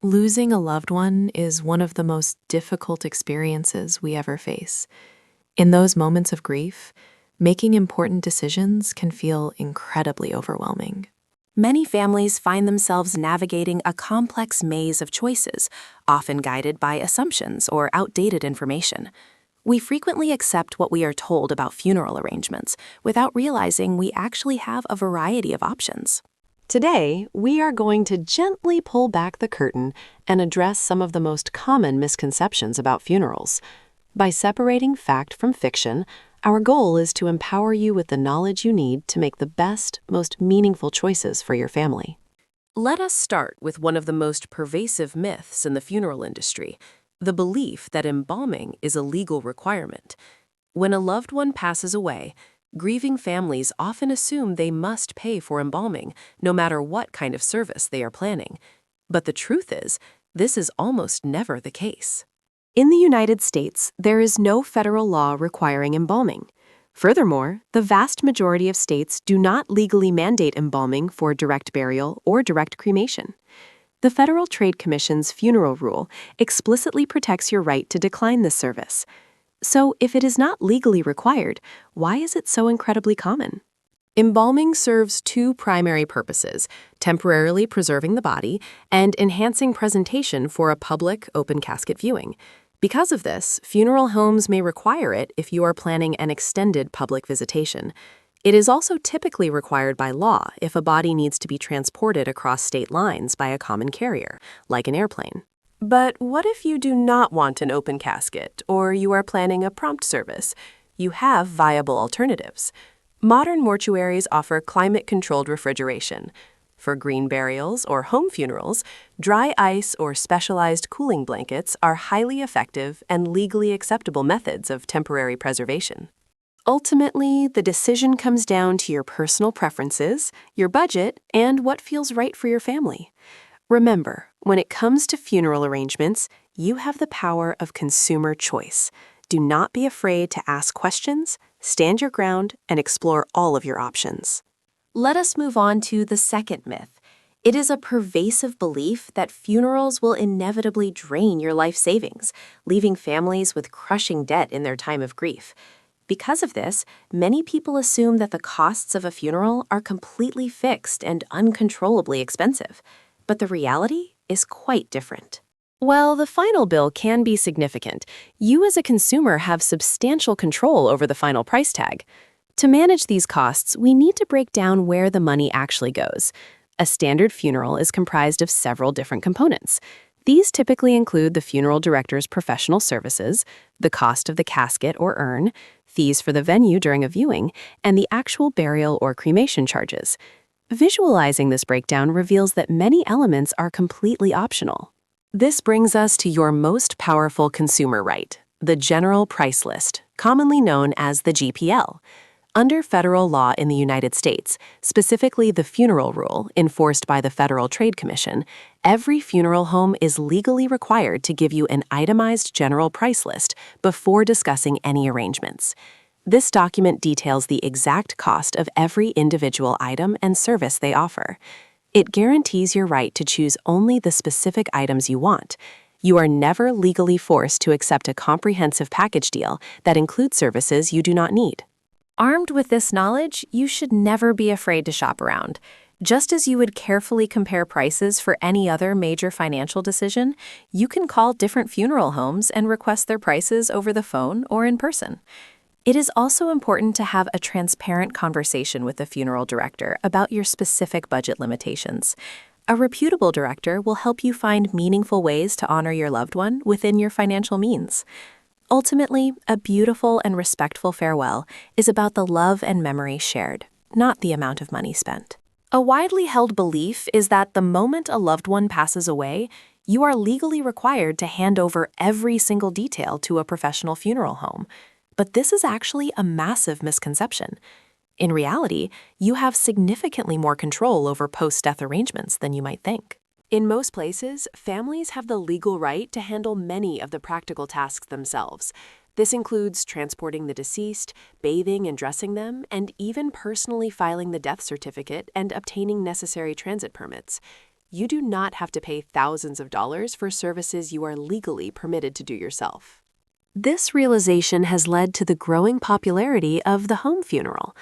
Losing a loved one is one of the most difficult experiences we ever face. In those moments of grief, making important decisions can feel incredibly overwhelming. Many families find themselves navigating a complex maze of choices, often guided by assumptions or outdated information. We frequently accept what we are told about funeral arrangements without realizing we actually have a variety of options. Today, we are going to gently pull back the curtain and address some of the most common misconceptions about funerals. By separating fact from fiction, our goal is to empower you with the knowledge you need to make the best, most meaningful choices for your family. Let us start with one of the most pervasive myths in the funeral industry, the belief that embalming is a legal requirement. When a loved one passes away, grieving families often assume they must pay for embalming, no matter what kind of service they are planning. But the truth is, this is almost never the case. In the United States, there is no federal law requiring embalming. Furthermore, the vast majority of states do not legally mandate embalming for direct burial or direct cremation. The Federal Trade Commission's funeral rule explicitly protects your right to decline this service. So, if it is not legally required, why is it so incredibly common? Embalming serves two primary purposes: temporarily preserving the body and enhancing presentation for a public open casket viewing. Because of this, funeral homes may require it if you are planning an extended public visitation. It is also typically required by law if a body needs to be transported across state lines by a common carrier, like an airplane. But what if you do not want an open casket, or you are planning a prompt service? You have viable alternatives. Modern mortuaries offer climate-controlled refrigeration. For green burials or home funerals, dry ice or specialized cooling blankets are highly effective and legally acceptable methods of temporary preservation. Ultimately, the decision comes down to your personal preferences, your budget, and what feels right for your family. Remember, when it comes to funeral arrangements, you have the power of consumer choice. Do not be afraid to ask questions, stand your ground, and explore all of your options. Let us move on to the second myth. It is a pervasive belief that funerals will inevitably drain your life savings, leaving families with crushing debt in their time of grief. Because of this, many people assume that the costs of a funeral are completely fixed and uncontrollably expensive. But the reality is quite different. While the final bill can be significant, you as a consumer have substantial control over the final price tag. To manage these costs, we need to break down where the money actually goes. A standard funeral is comprised of several different components. These typically include the funeral director's professional services, the cost of the casket or urn, fees for the venue during a viewing, and the actual burial or cremation charges. Visualizing this breakdown reveals that many elements are completely optional. This brings us to your most powerful consumer right, the General Price List, commonly known as the GPL. Under federal law in the United States, specifically the funeral rule enforced by the Federal Trade Commission, every funeral home is legally required to give you an itemized general price list before discussing any arrangements. This document details the exact cost of every individual item and service they offer. It guarantees your right to choose only the specific items you want. You are never legally forced to accept a comprehensive package deal that includes services you do not need. Armed with this knowledge, you should never be afraid to shop around. Just as you would carefully compare prices for any other major financial decision, you can call different funeral homes and request their prices over the phone or in person. It is also important to have a transparent conversation with the funeral director about your specific budget limitations. A reputable director will help you find meaningful ways to honor your loved one within your financial means. Ultimately, a beautiful and respectful farewell is about the love and memory shared, not the amount of money spent. A widely held belief is that the moment a loved one passes away, you are legally required to hand over every single detail to a professional funeral home. But this is actually a massive misconception. In reality, you have significantly more control over post-death arrangements than you might think. In most places, families have the legal right to handle many of the practical tasks themselves. This includes transporting the deceased, bathing and dressing them, and even personally filing the death certificate and obtaining necessary transit permits. You do not have to pay thousands of dollars for services you are legally permitted to do yourself. This realization has led to the growing popularity of the home funeral.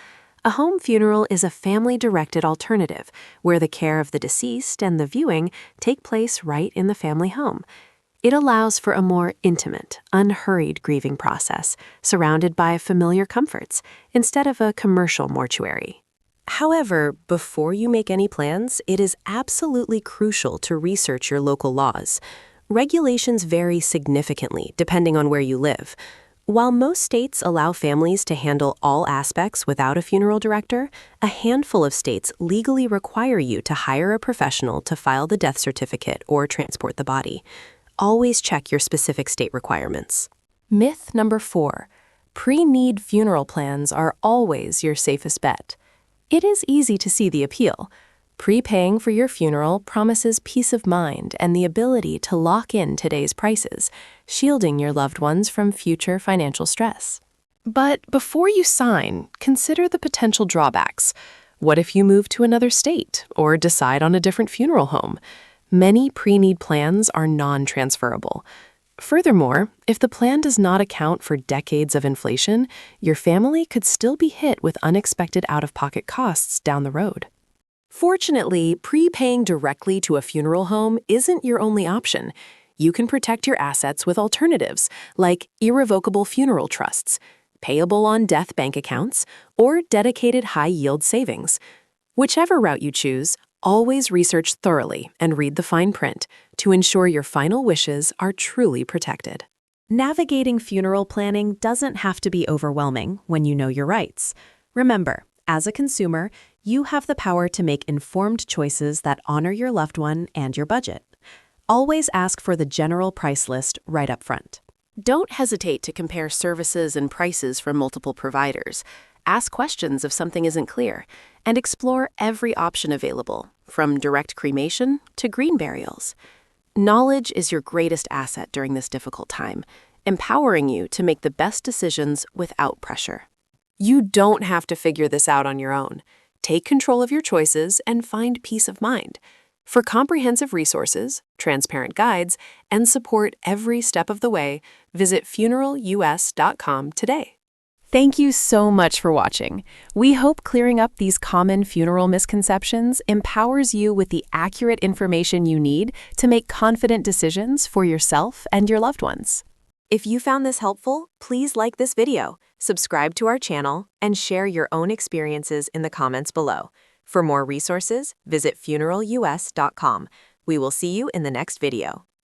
A home funeral is a family-directed alternative where the care of the deceased and the viewing take place right in the family home. It allows for a more intimate, unhurried grieving process, surrounded by familiar comforts, instead of a commercial mortuary. However, before you make any plans, it is absolutely crucial to research your local laws. Regulations vary significantly depending on where you live. While most states allow families to handle all aspects without a funeral director, a handful of states legally require you to hire a professional to file the death certificate or transport the body. Always check your specific state requirements. Myth number 4. Pre-need funeral plans are always your safest bet. It is easy to see the appeal. Prepaying for your funeral promises peace of mind and the ability to lock in today's prices, shielding your loved ones from future financial stress. But before you sign, consider the potential drawbacks. What if you move to another state or decide on a different funeral home? Many pre-need plans are non-transferable. Furthermore, if the plan does not account for decades of inflation, your family could still be hit with unexpected out-of-pocket costs down the road. Fortunately, prepaying directly to a funeral home isn't your only option. You can protect your assets with alternatives like irrevocable funeral trusts, payable on death bank accounts, or dedicated high-yield savings. Whichever route you choose, always research thoroughly and read the fine print to ensure your final wishes are truly protected. Navigating funeral planning doesn't have to be overwhelming when you know your rights. Remember, as a consumer, you have the power to make informed choices that honor your loved one and your budget. Always ask for the general price list right up front. Don't hesitate to compare services and prices from multiple providers. Ask questions if something isn't clear, and explore every option available, from direct cremation to green burials. Knowledge is your greatest asset during this difficult time, empowering you to make the best decisions without pressure. You don't have to figure this out on your own. Take control of your choices and find peace of mind. For comprehensive resources, transparent guides, and support every step of the way, visit funeralus.com today. Thank you so much for watching. We hope clearing up these common funeral misconceptions empowers you with the accurate information you need to make confident decisions for yourself and your loved ones. If you found this helpful, please like this video, subscribe to our channel, and share your own experiences in the comments below. For more resources, visit funeralus.com. We will see you in the next video.